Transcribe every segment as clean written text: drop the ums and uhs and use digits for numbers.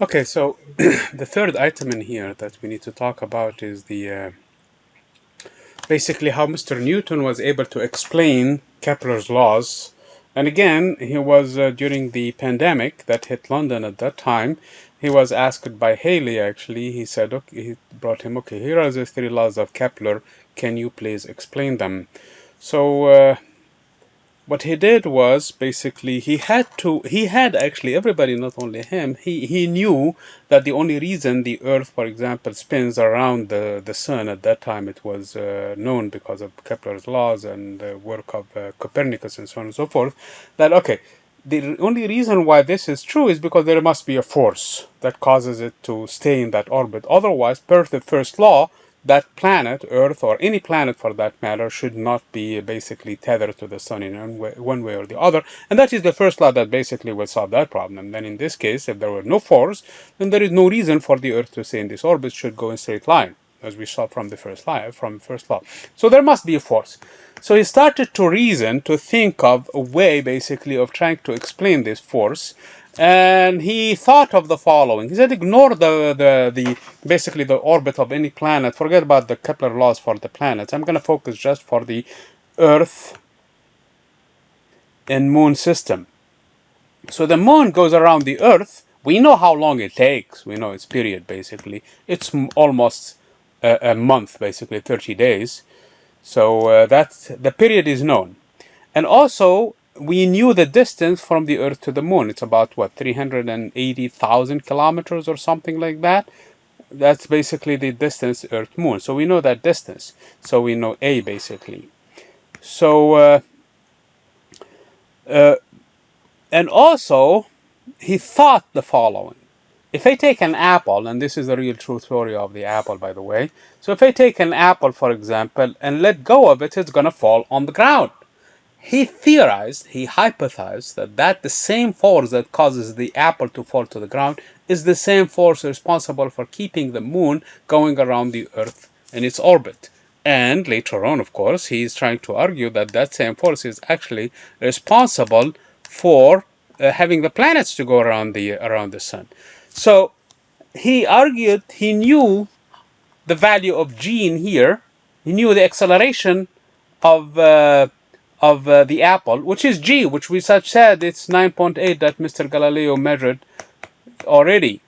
Okay, so the third item in here that we need to talk about is the basically how Mr. Newton was able to explain Kepler's laws. And again, he was during the pandemic that hit London at that time. He was asked by Haley. Actually, he said, "Okay," he brought him. "Okay, here are the three laws of Kepler. Can you please explain them?" So what he did was basically he had actually everybody, not only him, he knew that the only reason the earth, for example, spins around the sun at that time, it was known because of Kepler's laws and the work of Copernicus and so on and so forth, that okay, the only reason why this is true is because there must be a force that causes it to stay in that orbit. Otherwise, per the first law, that planet, Earth, or any planet for that matter, should not be basically tethered to the sun in one way or the other. And that is the first law that basically will solve that problem. Then in this case, if there were no force, then there is no reason for the Earth to stay in this orbit, should go in straight line, as we saw from the first law. So there must be a force. So he started to reason, to think of a way basically of trying to explain this force. And he thought of the following. He said, ignore the basically the orbit of any planet. Forget about the Kepler laws for the planets. I'm going to focus just for the Earth and Moon system. So the Moon goes around the Earth. We know how long it takes. We know its period basically. It's almost a month, basically 30 days. So that's the period is known. And also, we knew the distance from the Earth to the Moon. It's about, what, 380,000 kilometers or something like that. That's basically the distance Earth-Moon. So we know that distance. So we know A, basically. So, and also, he thought the following. If I take an apple, and this is the real true story of the apple, by the way. So if I take an apple, for example, and let go of it, it's going to fall on the ground. He theorized, he hypothesized that the same force that causes the apple to fall to the ground is the same force responsible for keeping the moon going around the Earth in its orbit. And later on, of course, he is trying to argue that that same force is actually responsible for having the planets to go around the sun. So he argued, he knew the value of g in here. He knew the acceleration of the apple, which is g, which we such said it's 9.8 that Mr. Galileo measured already.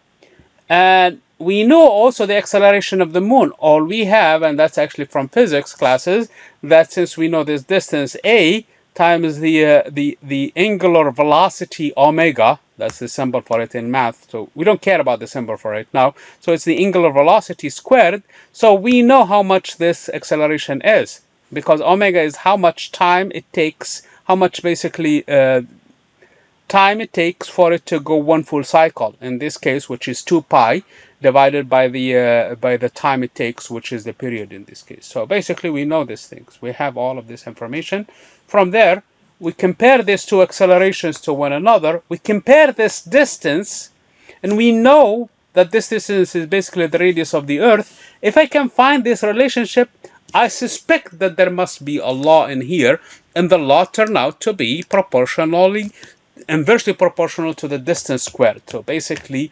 And we know also the acceleration of the moon. All we have, and that's actually from physics classes, that since we know this distance a times the angular velocity omega, that's the symbol for it in math, so we don't care about the symbol for it now, so it's the angular velocity squared, so we know how much this acceleration is, because omega is how much time it takes, how much basically time it takes for it to go one full cycle, in this case, which is 2 pi divided by the time it takes, which is the period in this case. So basically we know these things. We have all of this information. From there, we compare these two accelerations to one another. We compare this distance, and we know that this distance is basically the radius of the Earth. If I can find this relationship, I suspect that there must be a law in here, and the law turned out to be inversely proportional to the distance squared. So basically,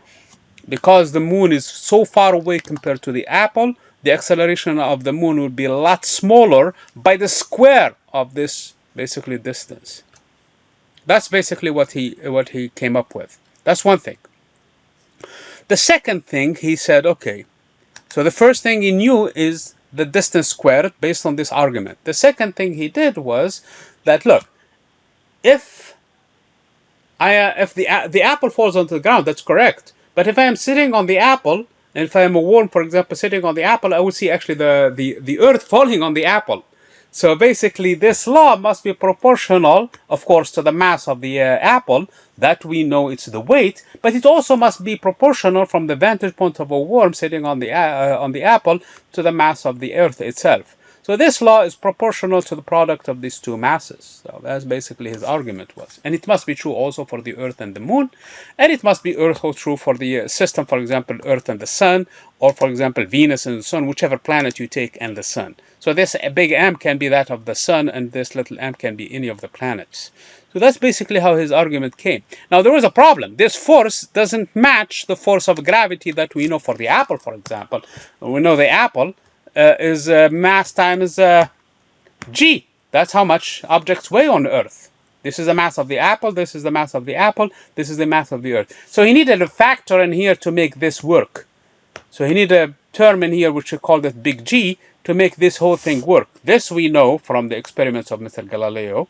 because the moon is so far away compared to the apple, the acceleration of the moon would be a lot smaller by the square of this basically distance. That's basically what he came up with. That's one thing. The second thing, he said, okay, so the first thing he knew is the distance squared based on this argument. The second thing he did was that, look, if the apple falls onto the ground, that's correct. But if I am sitting on the apple, and if I am a worm, for example, sitting on the apple, I would see actually the Earth falling on the apple. So basically, this law must be proportional, of course, to the mass of the apple. That we know it's the weight, but it also must be proportional from the vantage point of a worm sitting on the apple to the mass of the Earth itself. So this law is proportional to the product of these two masses. So that's basically his argument was. And it must be true also for the Earth and the Moon. And it must be also true for the system, for example, Earth and the Sun, or for example, Venus and the Sun, whichever planet you take and the Sun. So this big M can be that of the Sun, and this little m can be any of the planets. So that's basically how his argument came. Now, there was a problem. This force doesn't match the force of gravity that we know for the apple, for example. We know the apple is mass times g. That's how much objects weigh on Earth. This is the mass of the apple, this is the mass of the apple, this is the mass of the Earth. So he needed a factor in here to make this work. So he needed a term in here which we call it big G to make this whole thing work. This we know from the experiments of Mr. Galileo.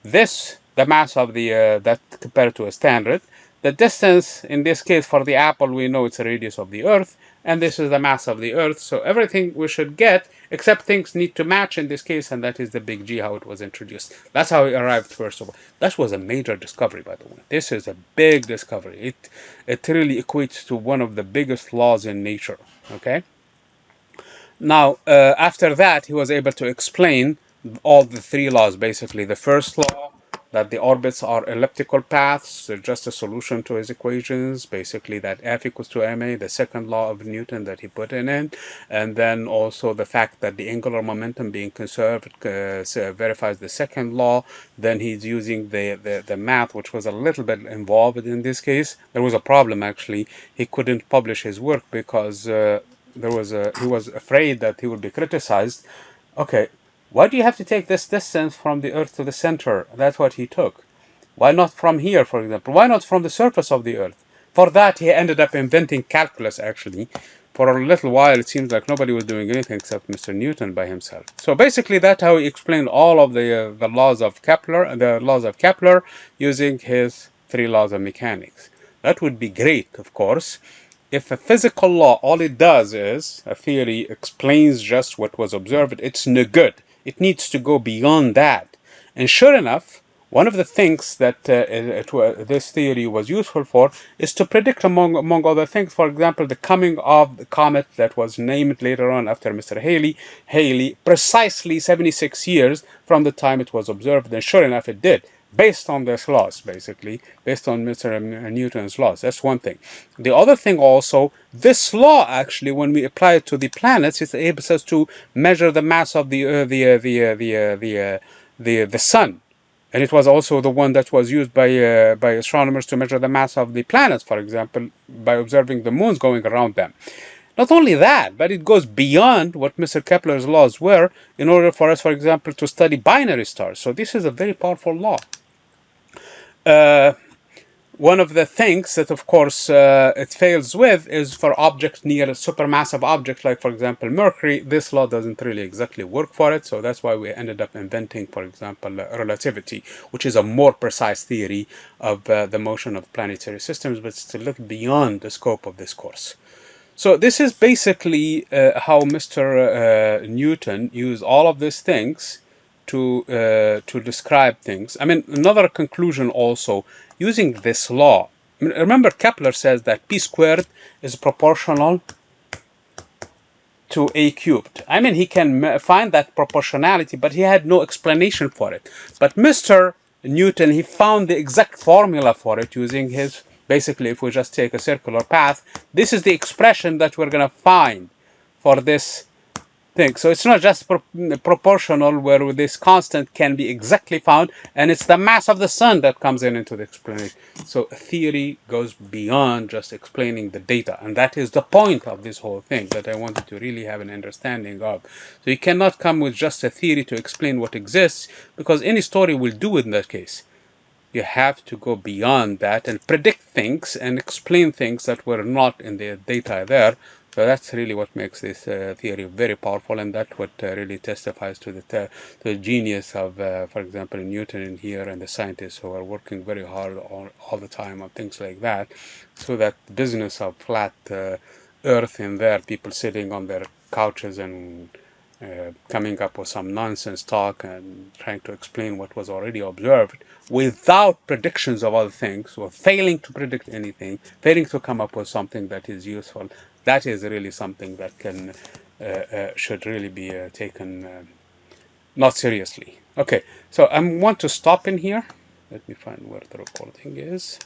This, the mass of the, that compared to a standard. The distance, in this case for the apple, we know it's a radius of the Earth. And this is the mass of the Earth. So everything we should get, except things need to match in this case, and that is the big G, how it was introduced. That's how it arrived, first of all. That was a major discovery, by the way. This is a big discovery. It really equates to one of the biggest laws in nature. Okay? Now, after that, he was able to explain all the three laws, basically. The first law, that the orbits are elliptical paths, they're just a solution to his equations, basically that F equals to ma, the second law of Newton that he put in it, and then also the fact that the angular momentum being conserved verifies the second law. Then he's using the math, which was a little bit involved in this case. There was a problem, actually. He couldn't publish his work because he was afraid that he would be criticized. Okay, why do you have to take this distance from the Earth to the center? That's what he took. Why not from here, for example? Why not from the surface of the Earth? For that, he ended up inventing calculus, actually. For a little while, it seems like nobody was doing anything except Mr. Newton by himself. So basically, that's how he explained all of the laws of Kepler, using his three laws of mechanics. That would be great, of course, if a physical law, all it does is, a theory explains just what was observed, it's no good. It needs to go beyond that. And sure enough, one of the things that this theory was useful for is to predict, among other things, for example, the coming of the comet that was named later on after Mr. Halley, precisely 76 years from the time it was observed. And sure enough, it did. Based on this laws, basically, based on Mr. Newton's laws. That's one thing. The other thing also, this law actually, when we apply it to the planets, it enables us to measure the mass of the sun. And it was also the one that was used by astronomers to measure the mass of the planets, for example, by observing the moons going around them. Not only that, but it goes beyond what Mr. Kepler's laws were in order for us, for example, to study binary stars. So this is a very powerful law. One of the things that, of course, it fails with is for objects near a supermassive object, like, for example, Mercury. This law doesn't really exactly work for it, so that's why we ended up inventing, for example, relativity, which is a more precise theory of the motion of planetary systems, but it's a little beyond the scope of this course. So this is basically how Mr. Newton used all of these things to describe things. I mean, another conclusion also, using this law. I mean, remember, Kepler says that p squared is proportional to a cubed. I mean, he can find that proportionality, but he had no explanation for it. But Mr. Newton, he found the exact formula for it using his, basically, if we just take a circular path, this is the expression that we're going to find for this thing. So it's not just proportional, where this constant can be exactly found, and it's the mass of the sun that comes into the explanation. So theory goes beyond just explaining the data, and that is the point of this whole thing that I wanted to really have an understanding of. So you cannot come with just a theory to explain what exists, because any story will do in that case. You have to go beyond that and predict things and explain things that were not in the data there. So that's really what makes this theory very powerful, and that's what really testifies to the genius of, for example, Newton in here, and the scientists who are working very hard all the time on things like that. So that business of flat Earth in there, people sitting on their couches and coming up with some nonsense talk and trying to explain what was already observed without predictions of other things, or failing to predict anything, failing to come up with something that is useful. That is really something that can should really be taken not seriously. Okay, so I want to stop in here. Let me find where the recording is.